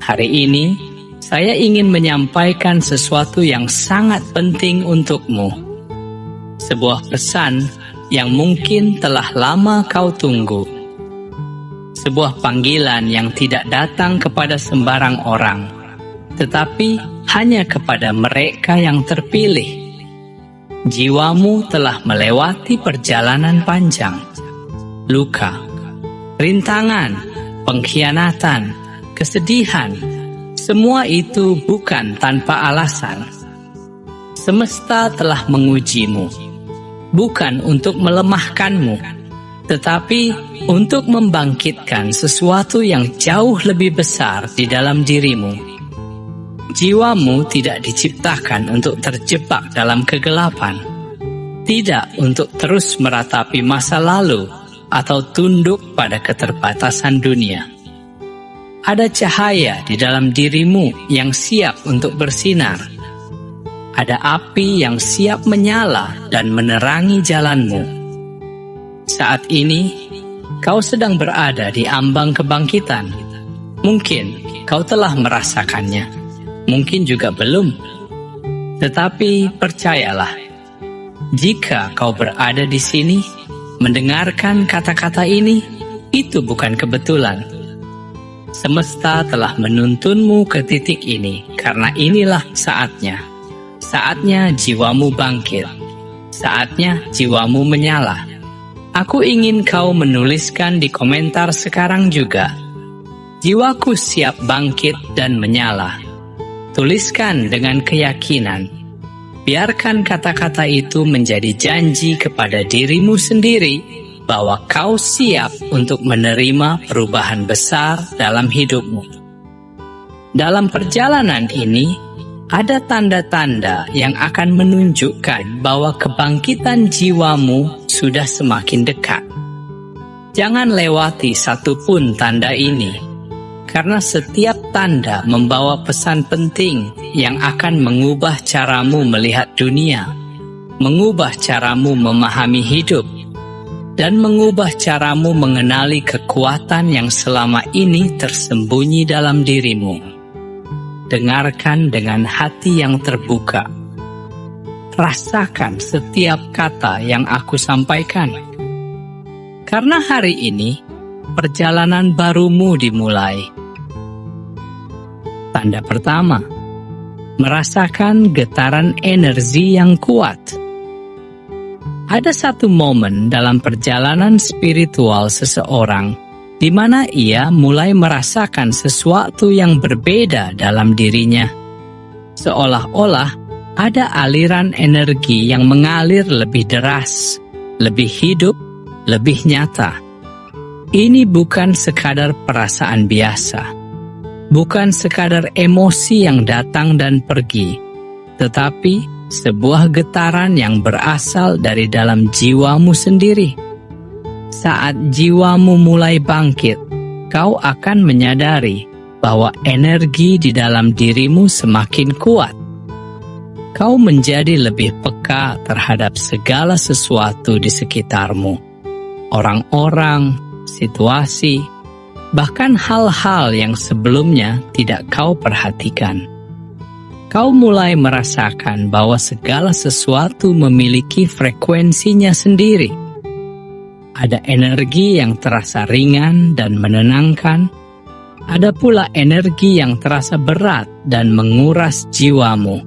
Hari ini, saya ingin menyampaikan sesuatu yang sangat penting untukmu. Sebuah pesan yang mungkin telah lama kau tunggu. Sebuah panggilan yang tidak datang kepada sembarang orang, tetapi hanya kepada mereka yang terpilih. Jiwamu telah melewati perjalanan panjang, luka, rintangan, pengkhianatan, kesedihan. Semua itu bukan tanpa alasan. Semesta telah mengujimu, bukan untuk melemahkanmu, tetapi untuk membangkitkan sesuatu yang jauh lebih besar di dalam dirimu. Jiwamu tidak diciptakan untuk terjebak dalam kegelapan, tidak untuk terus meratapi masa lalu atau tunduk pada keterbatasan dunia. Ada cahaya di dalam dirimu yang siap untuk bersinar. Ada api yang siap menyala dan menerangi jalanmu. Saat ini, kau sedang berada di ambang kebangkitan. Mungkin kau telah merasakannya. Mungkin juga belum. Tetapi percayalah, jika kau berada di sini, mendengarkan kata-kata ini, itu bukan kebetulan. Semesta telah menuntunmu ke titik ini, karena inilah saatnya. Saatnya jiwamu bangkit. Saatnya jiwamu menyala. Aku ingin kau menuliskan di komentar sekarang juga, jiwaku siap bangkit dan menyala. Tuliskan dengan keyakinan. Biarkan kata-kata itu menjadi janji kepada dirimu sendiri bahwa kau siap untuk menerima perubahan besar dalam hidupmu. Dalam perjalanan ini, ada tanda-tanda yang akan menunjukkan bahwa kebangkitan jiwamu sudah semakin dekat. Jangan lewati satupun tanda ini, karena setiap tanda membawa pesan penting yang akan mengubah caramu melihat dunia, mengubah caramu memahami hidup, dan mengubah caramu mengenali kekuatan yang selama ini tersembunyi dalam dirimu. Dengarkan dengan hati yang terbuka. Rasakan setiap kata yang aku sampaikan. Karena hari ini, perjalanan barumu dimulai. Tanda pertama, merasakan getaran energi yang kuat. Ada satu momen dalam perjalanan spiritual seseorang di mana ia mulai merasakan sesuatu yang berbeda dalam dirinya. Seolah-olah ada aliran energi yang mengalir lebih deras, lebih hidup, lebih nyata. Ini bukan sekadar perasaan biasa. Bukan sekadar emosi yang datang dan pergi, tetapi sebuah getaran yang berasal dari dalam jiwamu sendiri. Saat jiwamu mulai bangkit, kau akan menyadari bahwa energi di dalam dirimu semakin kuat. Kau menjadi lebih peka terhadap segala sesuatu di sekitarmu. Orang-orang, situasi, bahkan hal-hal yang sebelumnya tidak kau perhatikan. Kau mulai merasakan bahwa segala sesuatu memiliki frekuensinya sendiri. Ada energi yang terasa ringan dan menenangkan. Ada pula energi yang terasa berat dan menguras jiwamu.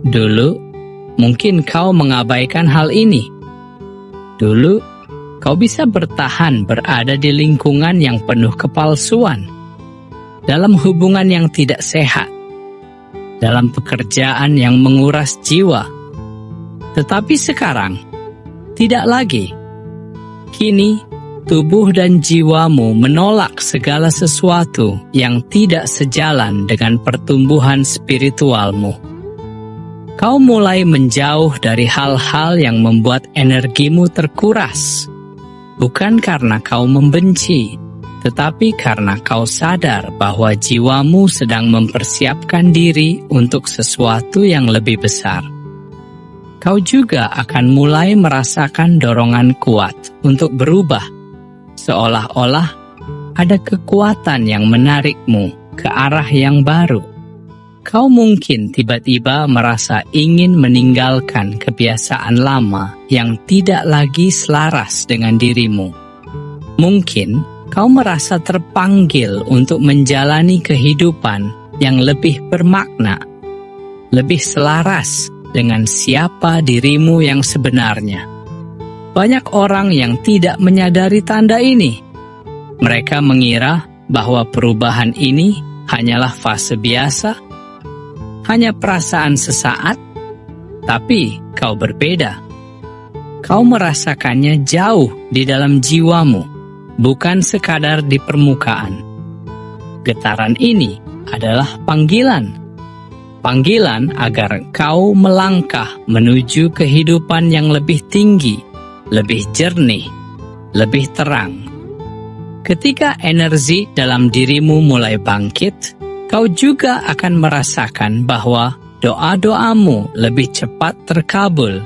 Dulu, mungkin kau mengabaikan hal ini. Dulu, kau bisa bertahan berada di lingkungan yang penuh kepalsuan, dalam hubungan yang tidak sehat, dalam pekerjaan yang menguras jiwa. Tetapi sekarang, tidak lagi. Kini, tubuh dan jiwamu menolak segala sesuatu yang tidak sejalan dengan pertumbuhan spiritualmu. Kau mulai menjauh dari hal-hal yang membuat energimu terkuras. Bukan karena kau membenci, tetapi karena kau sadar bahwa jiwamu sedang mempersiapkan diri untuk sesuatu yang lebih besar. Kau juga akan mulai merasakan dorongan kuat untuk berubah, seolah-olah ada kekuatan yang menarikmu ke arah yang baru. Kau mungkin tiba-tiba merasa ingin meninggalkan kebiasaan lama yang tidak lagi selaras dengan dirimu. Mungkin kau merasa terpanggil untuk menjalani kehidupan yang lebih bermakna, lebih selaras dengan siapa dirimu yang sebenarnya. Banyak orang yang tidak menyadari tanda ini. Mereka mengira bahwa perubahan ini hanyalah fase biasa, hanya perasaan sesaat, tapi kau berbeda. Kau merasakannya jauh di dalam jiwamu, bukan sekadar di permukaan. Getaran ini adalah panggilan. Panggilan agar kau melangkah menuju kehidupan yang lebih tinggi, lebih jernih, lebih terang. Ketika energi dalam dirimu mulai bangkit, kau juga akan merasakan bahwa doa-doamu lebih cepat terkabul,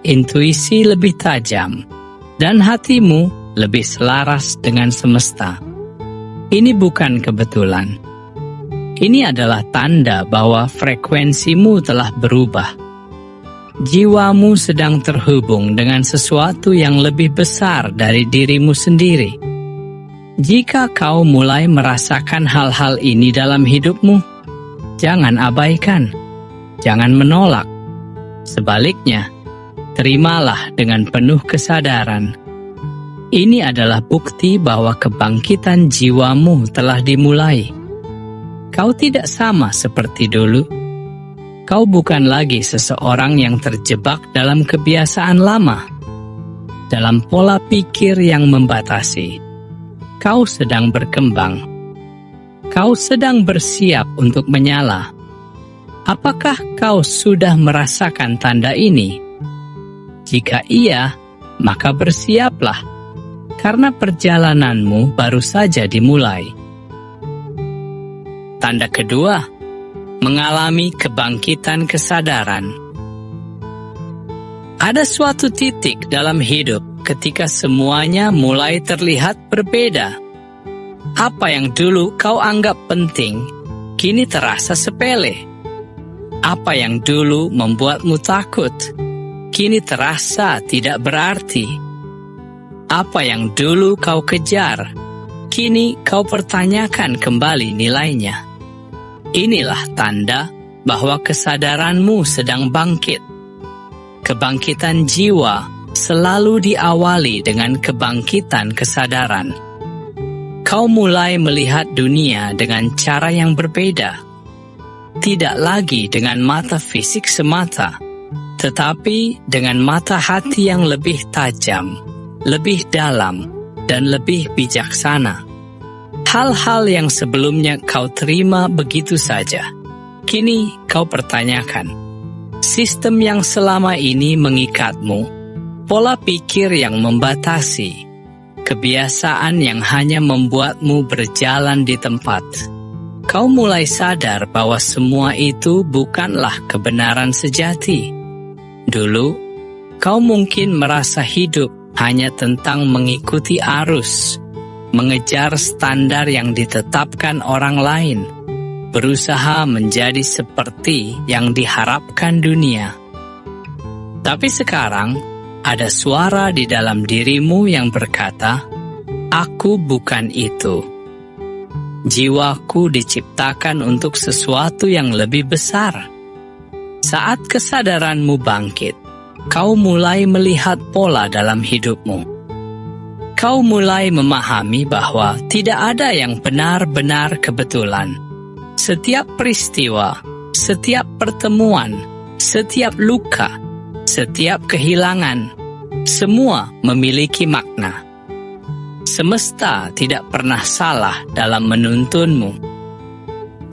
intuisi lebih tajam, dan hatimu lebih selaras dengan semesta. Ini bukan kebetulan. Ini adalah tanda bahwa frekuensimu telah berubah. Jiwamu sedang terhubung dengan sesuatu yang lebih besar dari dirimu sendiri. Jika kau mulai merasakan hal-hal ini dalam hidupmu, jangan abaikan, jangan menolak. Sebaliknya, terimalah dengan penuh kesadaran. Ini adalah bukti bahwa kebangkitan jiwamu telah dimulai. Kau tidak sama seperti dulu. Kau bukan lagi seseorang yang terjebak dalam kebiasaan lama, dalam pola pikir yang membatasi. Kau sedang berkembang. Kau sedang bersiap untuk menyala. Apakah kau sudah merasakan tanda ini? Jika iya, maka bersiaplah, karena perjalananmu baru saja dimulai. Tanda kedua, mengalami kebangkitan kesadaran. Ada suatu titik dalam hidup ketika semuanya mulai terlihat berbeda. Apa yang dulu kau anggap penting, kini terasa sepele. Apa yang dulu membuatmu takut, kini terasa tidak berarti. Apa yang dulu kau kejar, kini kau pertanyakan kembali nilainya. Inilah tanda bahwa kesadaranmu sedang bangkit. Kebangkitan jiwa selalu diawali dengan kebangkitan kesadaran. Kau mulai melihat dunia dengan cara yang berbeda. Tidak lagi dengan mata fisik semata, tetapi dengan mata hati yang lebih tajam, lebih dalam, dan lebih bijaksana. Hal-hal yang sebelumnya kau terima begitu saja, kini kau pertanyakan. Sistem yang selama ini mengikatmu, pola pikir yang membatasi, kebiasaan yang hanya membuatmu berjalan di tempat. Kau mulai sadar bahwa semua itu bukanlah kebenaran sejati. Dulu, kau mungkin merasa hidup hanya tentang mengikuti arus, mengejar standar yang ditetapkan orang lain, berusaha menjadi seperti yang diharapkan dunia. Tapi sekarang, ada suara di dalam dirimu yang berkata, "Aku bukan itu." Jiwaku diciptakan untuk sesuatu yang lebih besar. Saat kesadaranmu bangkit, kau mulai melihat pola dalam hidupmu. Kau mulai memahami bahwa tidak ada yang benar-benar kebetulan. Setiap peristiwa, setiap pertemuan, setiap luka, setiap kehilangan, semua memiliki makna. Semesta tidak pernah salah dalam menuntunmu.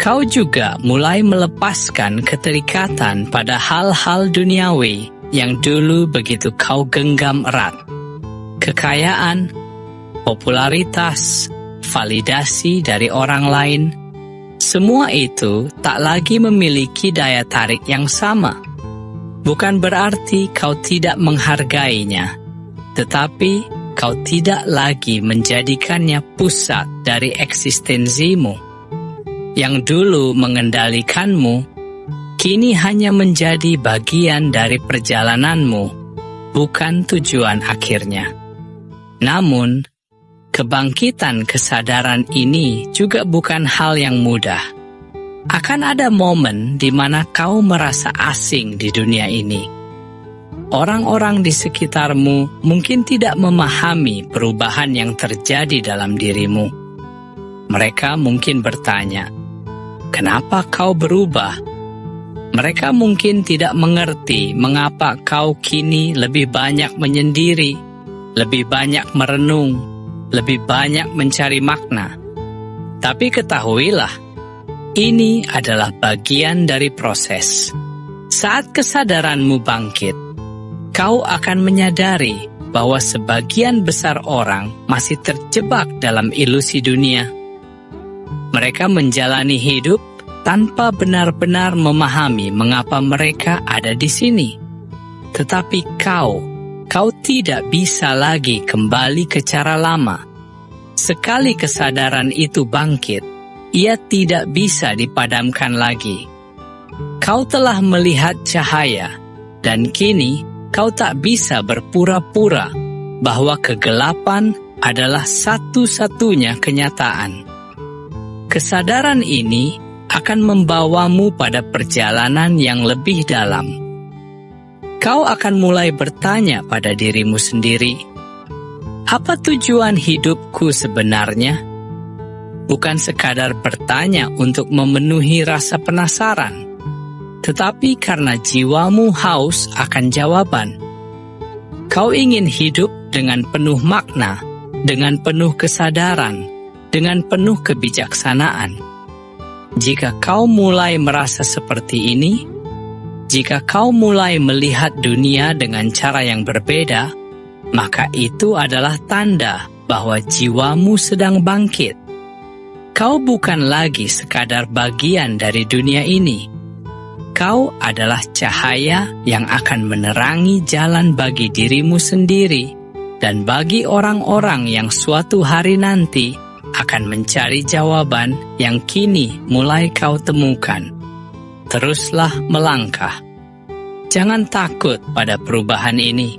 Kau juga mulai melepaskan keterikatan pada hal-hal duniawi yang dulu begitu kau genggam erat. Kekayaan, popularitas, validasi dari orang lain, semua itu tak lagi memiliki daya tarik yang sama. Bukan berarti kau tidak menghargainya, tetapi kau tidak lagi menjadikannya pusat dari eksistensimu. yang dulu mengendalikanmu, kini hanya menjadi bagian dari perjalananmu, bukan tujuan akhirnya. Namun, kebangkitan kesadaran ini juga bukan hal yang mudah. Akan ada momen di mana kau merasa asing di dunia ini. Orang-orang di sekitarmu mungkin tidak memahami perubahan yang terjadi dalam dirimu. Mereka mungkin bertanya, "Kenapa kau berubah?" Mereka mungkin tidak mengerti mengapa kau kini lebih banyak menyendiri, lebih banyak merenung, lebih banyak mencari makna. Tapi ketahuilah, ini adalah bagian dari proses. Saat kesadaranmu bangkit, kau akan menyadari bahwa sebagian besar orang masih terjebak dalam ilusi dunia. Mereka menjalani hidup tanpa benar-benar memahami mengapa mereka ada di sini. Tetapi kau tidak bisa lagi kembali ke cara lama. Sekali kesadaran itu bangkit, ia tidak bisa dipadamkan lagi. Kau telah melihat cahaya, dan kini kau tak bisa berpura-pura bahwa kegelapan adalah satu-satunya kenyataan. Kesadaran ini akan membawamu pada perjalanan yang lebih dalam. Kau akan mulai bertanya pada dirimu sendiri, apa tujuan hidupku sebenarnya? Bukan sekadar bertanya untuk memenuhi rasa penasaran, tetapi karena jiwamu haus akan jawaban. Kau ingin hidup dengan penuh makna, dengan penuh kesadaran, dengan penuh kebijaksanaan. Jika kau mulai merasa seperti ini, jika kau mulai melihat dunia dengan cara yang berbeda, maka itu adalah tanda bahwa jiwamu sedang bangkit. Kau bukan lagi sekadar bagian dari dunia ini. Kau adalah cahaya yang akan menerangi jalan bagi dirimu sendiri dan bagi orang-orang yang suatu hari nanti akan mencari jawaban yang kini mulai kau temukan. Teruslah melangkah. Jangan takut pada perubahan ini,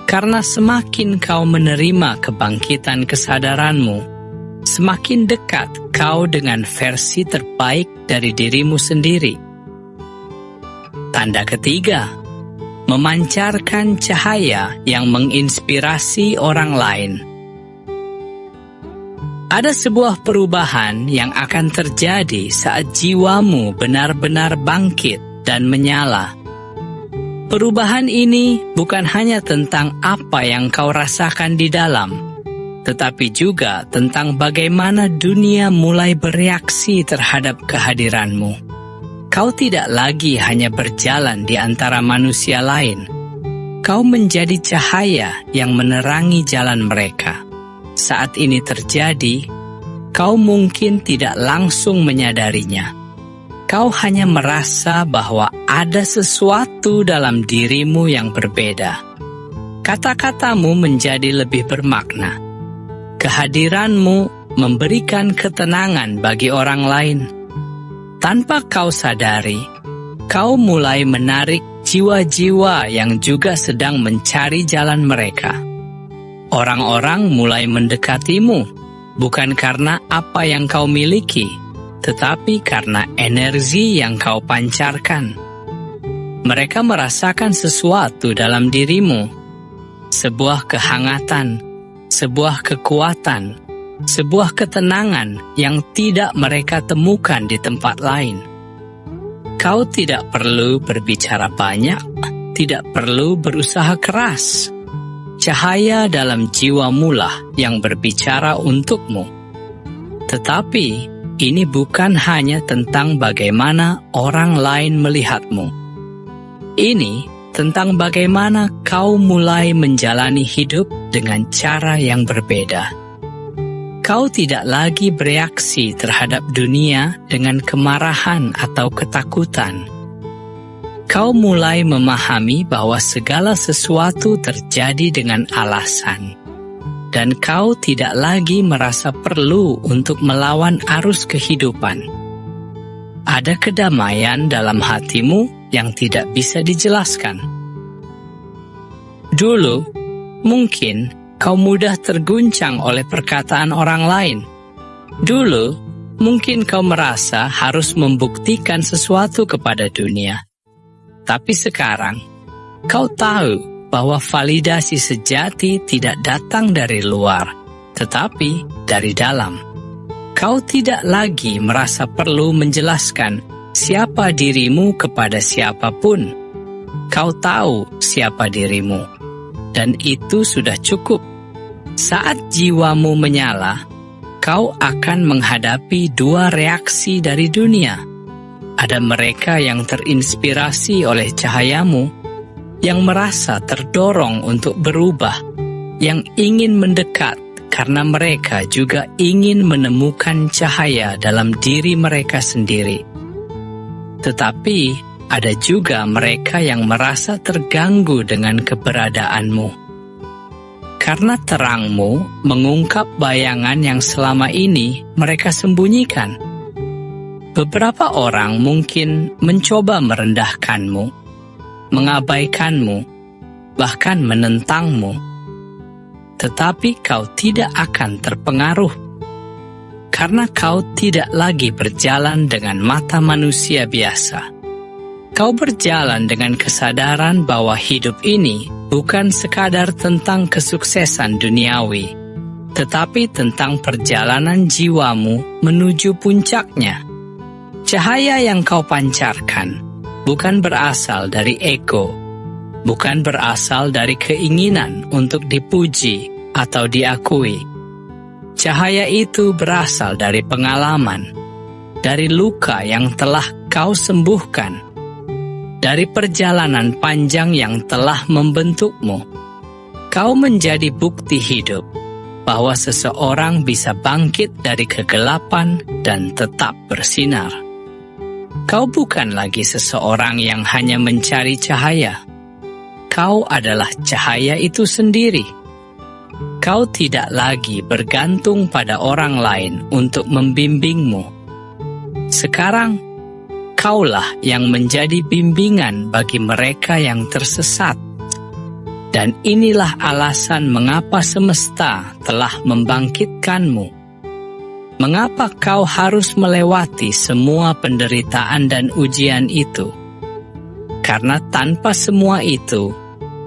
karena semakin kau menerima kebangkitan kesadaranmu, semakin dekat kau dengan versi terbaik dari dirimu sendiri. Tanda ketiga, memancarkan cahaya yang menginspirasi orang lain. Ada sebuah perubahan yang akan terjadi saat jiwamu benar-benar bangkit dan menyala. Perubahan ini bukan hanya tentang apa yang kau rasakan di dalam, tetapi juga tentang bagaimana dunia mulai bereaksi terhadap kehadiranmu. Kau tidak lagi hanya berjalan di antara manusia lain. Kau menjadi cahaya yang menerangi jalan mereka. Saat ini terjadi, kau mungkin tidak langsung menyadarinya. Kau hanya merasa bahwa ada sesuatu dalam dirimu yang berbeda. Kata-katamu menjadi lebih bermakna. Kehadiranmu memberikan ketenangan bagi orang lain. Tanpa kau sadari, kau mulai menarik jiwa-jiwa yang juga sedang mencari jalan mereka. Orang-orang mulai mendekatimu, bukan karena apa yang kau miliki, tetapi karena energi yang kau pancarkan. Mereka merasakan sesuatu dalam dirimu, sebuah kehangatan, sebuah kekuatan, sebuah ketenangan yang tidak mereka temukan di tempat lain. Kau tidak perlu berbicara banyak, tidak perlu berusaha keras. Cahaya dalam jiwamulah yang berbicara untukmu. Tetapi ini bukan hanya tentang bagaimana orang lain melihatmu. Ini tentang bagaimana kau mulai menjalani hidup dengan cara yang berbeda. Kau tidak lagi bereaksi terhadap dunia dengan kemarahan atau ketakutan. Kau mulai memahami bahwa segala sesuatu terjadi dengan alasan, dan kau tidak lagi merasa perlu untuk melawan arus kehidupan. ada kedamaian dalam hatimu yang tidak bisa dijelaskan. Dulu, mungkin kau mudah terguncang oleh perkataan orang lain. Dulu, mungkin kau merasa harus membuktikan sesuatu kepada dunia. Tapi sekarang, kau tahu bahwa validasi sejati tidak datang dari luar, tetapi dari dalam. Kau tidak lagi merasa perlu menjelaskan siapa dirimu kepada siapapun. Kau tahu siapa dirimu, dan itu sudah cukup. Saat jiwamu menyala, kau akan menghadapi dua reaksi dari dunia. Ada mereka yang terinspirasi oleh cahayamu, yang merasa terdorong untuk berubah, yang ingin mendekat karena mereka juga ingin menemukan cahaya dalam diri mereka sendiri. Tetapi ada juga mereka yang merasa terganggu dengan keberadaanmu. Karena terangmu mengungkap bayangan yang selama ini mereka sembunyikan. Beberapa orang mungkin mencoba merendahkanmu, mengabaikanmu, bahkan menentangmu. Tetapi kau tidak akan terpengaruh, karena kau tidak lagi berjalan dengan mata manusia biasa. Kau berjalan dengan kesadaran bahwa hidup ini bukan sekadar tentang kesuksesan duniawi, tetapi tentang perjalanan jiwamu menuju puncaknya. Cahaya yang kau pancarkan bukan berasal dari ego, bukan berasal dari keinginan untuk dipuji atau diakui. Cahaya itu berasal dari pengalaman, dari luka yang telah kau sembuhkan, dari perjalanan panjang yang telah membentukmu. Kau menjadi bukti hidup bahwa seseorang bisa bangkit dari kegelapan dan tetap bersinar. Kau bukan lagi seseorang yang hanya mencari cahaya. Kau adalah cahaya itu sendiri. Kau tidak lagi bergantung pada orang lain untuk membimbingmu. Sekarang, kaulah yang menjadi bimbingan bagi mereka yang tersesat. Dan inilah alasan mengapa semesta telah membangkitkanmu. Mengapa kau harus melewati semua penderitaan dan ujian itu? Karena tanpa semua itu,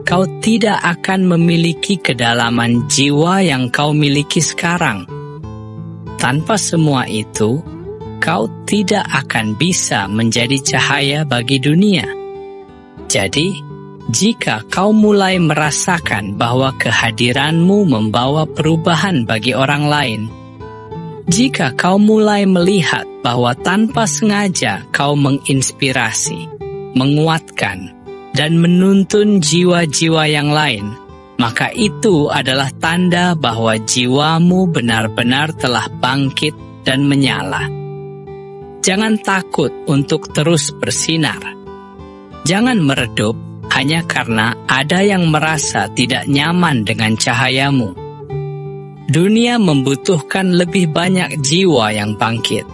kau tidak akan memiliki kedalaman jiwa yang kau miliki sekarang. Tanpa semua itu, kau tidak akan bisa menjadi cahaya bagi dunia. Jadi, jika kau mulai merasakan bahwa kehadiranmu membawa perubahan bagi orang lain, jika kau mulai melihat bahwa tanpa sengaja kau menginspirasi, menguatkan, dan menuntun jiwa-jiwa yang lain, maka itu adalah tanda bahwa jiwamu benar-benar telah bangkit dan menyala. Jangan takut untuk terus bersinar. Jangan meredup hanya karena ada yang merasa tidak nyaman dengan cahayamu. Dunia membutuhkan lebih banyak jiwa yang bangkit.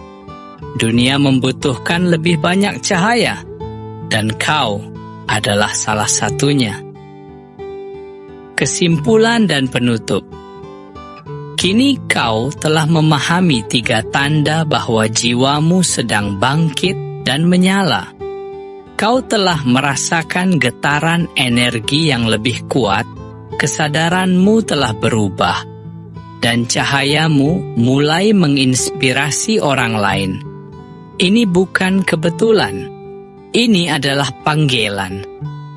Dunia membutuhkan lebih banyak cahaya, dan kau adalah salah satunya. Kesimpulan dan penutup. Kini kau telah memahami 3 tanda bahwa jiwamu sedang bangkit dan menyala. Kau telah merasakan getaran energi yang lebih kuat, kesadaranmu telah berubah, dan cahayamu mulai menginspirasi orang lain. Ini bukan kebetulan. Ini adalah panggilan.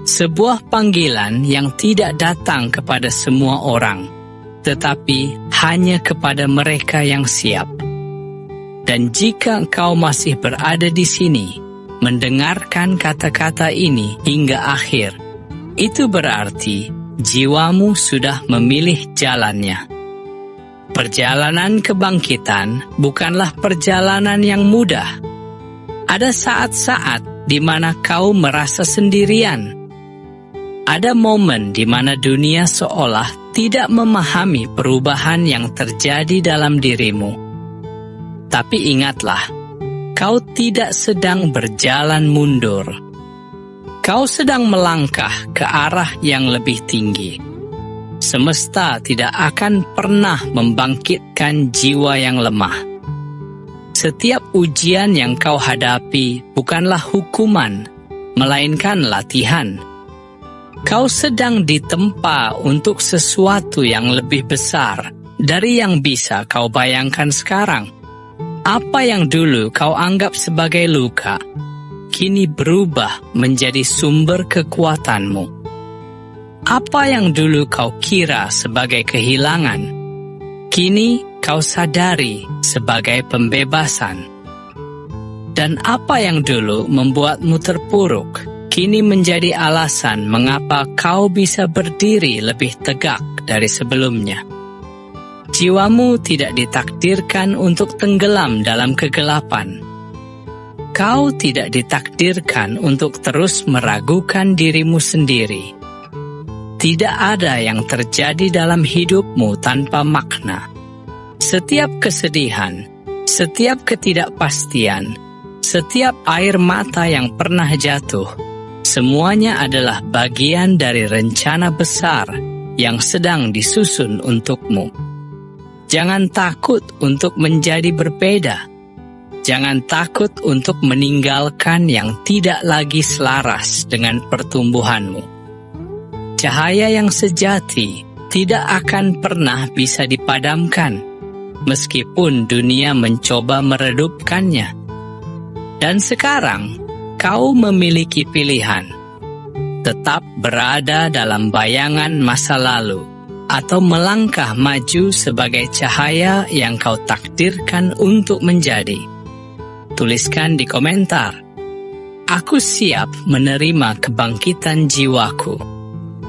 Sebuah panggilan yang tidak datang kepada semua orang, tetapi hanya kepada mereka yang siap. Dan jika engkau masih berada di sini, mendengarkan kata-kata ini hingga akhir, itu berarti jiwamu sudah memilih jalannya. Perjalanan kebangkitan bukanlah perjalanan yang mudah. Ada saat-saat di mana kau merasa sendirian. Ada momen di mana dunia seolah tidak memahami perubahan yang terjadi dalam dirimu. Tapi ingatlah, Kau tidak sedang berjalan mundur. Kau sedang melangkah ke arah yang lebih tinggi. Semesta tidak akan pernah membangkitkan jiwa yang lemah. Setiap ujian yang kau hadapi bukanlah hukuman, melainkan latihan. Kau sedang ditempa untuk sesuatu yang lebih besar dari yang bisa kau bayangkan sekarang. Apa yang dulu kau anggap sebagai luka, kini berubah menjadi sumber kekuatanmu. Apa yang dulu kau kira sebagai kehilangan, kini kau sadari sebagai pembebasan. Dan apa yang dulu membuatmu terpuruk, kini menjadi alasan mengapa kau bisa berdiri lebih tegak dari sebelumnya. Jiwamu tidak ditakdirkan untuk tenggelam dalam kegelapan. Kau tidak ditakdirkan untuk terus meragukan dirimu sendiri. Tidak ada yang terjadi dalam hidupmu tanpa makna. Setiap kesedihan, setiap ketidakpastian, setiap air mata yang pernah jatuh, semuanya adalah bagian dari rencana besar yang sedang disusun untukmu. Jangan takut untuk menjadi berbeda. Jangan takut untuk meninggalkan yang tidak lagi selaras dengan pertumbuhanmu. Cahaya yang sejati tidak akan pernah bisa dipadamkan, meskipun dunia mencoba meredupkannya. Dan sekarang, kau memiliki pilihan. Tetap berada dalam bayangan masa lalu, atau melangkah maju sebagai cahaya yang kau takdirkan untuk menjadi. Tuliskan di komentar, "Aku siap menerima kebangkitan jiwaku."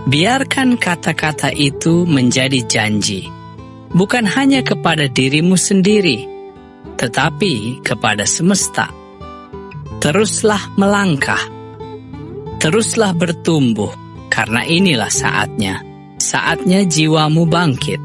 Biarkan kata-kata itu menjadi janji, bukan hanya kepada dirimu sendiri, tetapi kepada semesta. Teruslah melangkah, teruslah bertumbuh, karena inilah saatnya jiwamu bangkit.